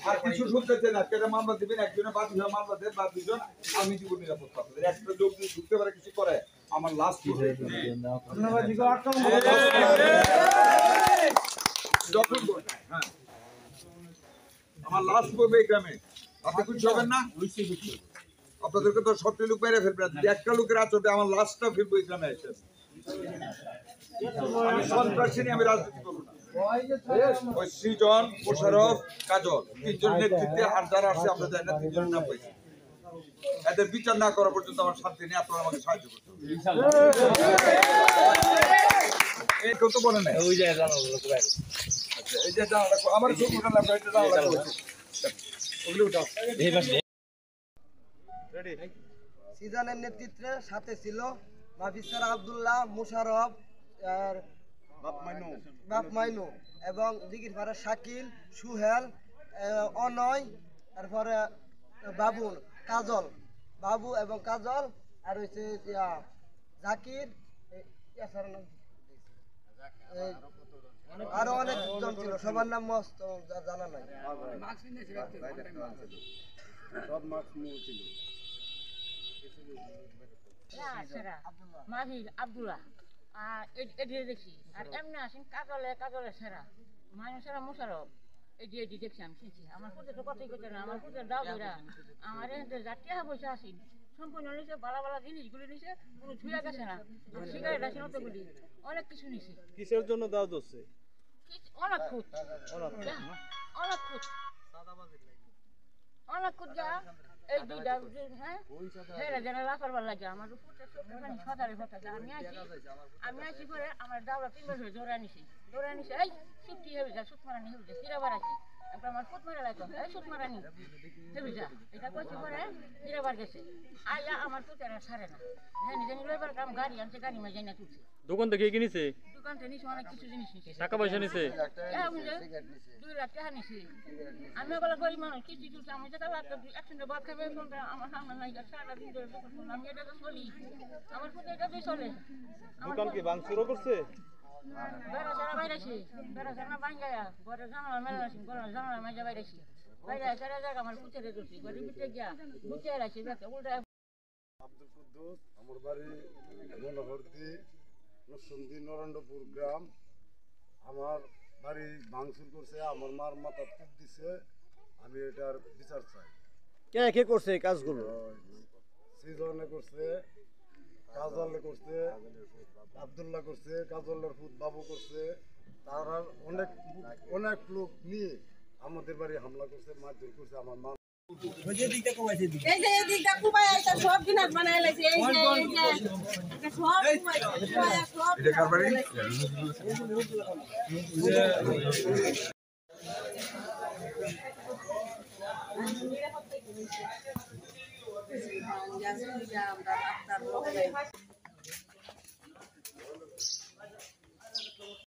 আর কিছু শুনতেছে না, কেটে মামলা দিবেন, একজনে বা দুজন মামলা দেন বা দুজন, আমি দিব নিরাপত্তা। আপনাদের একটা লোক যদি ঢুকতে পারে কিছু করে, আমার লাস্ট আমার লাস্ট করবে এই গ্রামে, আপনি কিছু হবেন না। আপনাদেরকে তো সবটি লোক মেরে ফেলবেন, একটা লোকের আচরণে আমার লাস্টটা ফেলবো এই গ্রামে এসে। আমি সন্ত্রাসী নিয়ে আমি রাজনীতি করবো না। ওই সৃজন, মোশাররফ, কাজল তিনজনের নেতৃত্বে আর যারা আছে আমরা জানি না, তিনজনের নাম পাইছি। এদের বিচার না করা পর্যন্ত আমার শান্তি নেই, আপনারা আমাকে সাহায্য করতে হবে। এই কেউ তো বলে নাই ওই যে এই যে আমার সিজনের নেতৃত্বে সাথে ছিল মাহফিজ আব্দুল্লাহ, মোশাররফ আর বাপ মাইনু এবং দিঘিরপাড়া শাকিল, সুহেল, অনয়, তারপরে বাবুল, কাজল, বাবু এবং কাজল, আর হচ্ছে জাকির, আরো অনেক জন ছিল, সবার নাম মস্ত জানা নাই। আব্দুল্লাহ দেখি আর এমনি আসেন কাজলে সেরা মানুষেরা মোশারফ এটি দেখছি আমি চিনছি। আমার পুজো তো কথাই করছে না, আমার পুজোর দাও ধরা আমার টিয়া পয়সা আসি সম্পূর্ণ নিচে ভালো ভালো জিনিসগুলি নিচে কোনো ছুঁয়া গেছে না, সিগারেট আছে নতগুলি অনেক কিছু নিছে। কিসের জন্য দাও দোষে? অনেক খুঁত অনেক খুঁত অনেক খুঁত যা এই দুইটা হ্যাঁ যেন রাখার লাগে আমার আমি আসি পরে আমার দাওরা 3 বছর ধরে নিছি এই ছুটি হয়ে যায়, সুত মারানি হয়ে যায়, চিরাবার আছি আমার ফুট মারা লাগতো, এই সুত মারানি হেবি যা এটা কইছি পরে চিরাবার গেছে আইয়া আমার পুতেরা ছাড়ে না, জানি লইবার কাম গাড়ি আনছে, গাড়ি মাঝে না তুলছে। দোকান থেকে কি নিছে? দোকান থেকে নিছে অনেক কিছু জিনিস নিছে, টাকা পয়সা নিছে, 2 লাখ টাকা নিছে। আমি বলে গরিব মানুষ কিস্তি তুলছে, আমি যেটা একসঙ্গে ভাত খাবে আমার সামনে নাই, সারাটা দিন ধরে আমি এটা তো চলি, আমার পুতে এটা দিয়ে চলে। দোকান কি ভাঙচুরও করছে? বেড়া সারা বাইরেছি, বেড়া সারা ভাঙ্গায়া ঘরে জানালা মেলাছি, ঘরে জানালা মাঝে বাইরেছি, বাইরে সারা জায়গা আমার পুতেরে ধরছি, ঘরে ভিতরে গিয়া বুঝতে রাখছি উল্টা। আব্দুল কুদ্দুস, আমার বাড়ি মনোহরদি, নরসিংদী, নরেন্দ্রপুর গ্রাম। আমার বাড়ি ভাঙচুর করছে, আমার মার মাথা টুপ দিছে, আমি এটার বিচার চাই। কে করছে এই কাজগুলো? সৃজনে করছে, কাজলে করছে, আব্দুল্লাহ করছে, কাজলের ফুট বাবু করছে, তারা অনেক লোক নিয়ে আমাদের বাড়ি হামলা করছে, মারধর করছে। আমার মা আমরা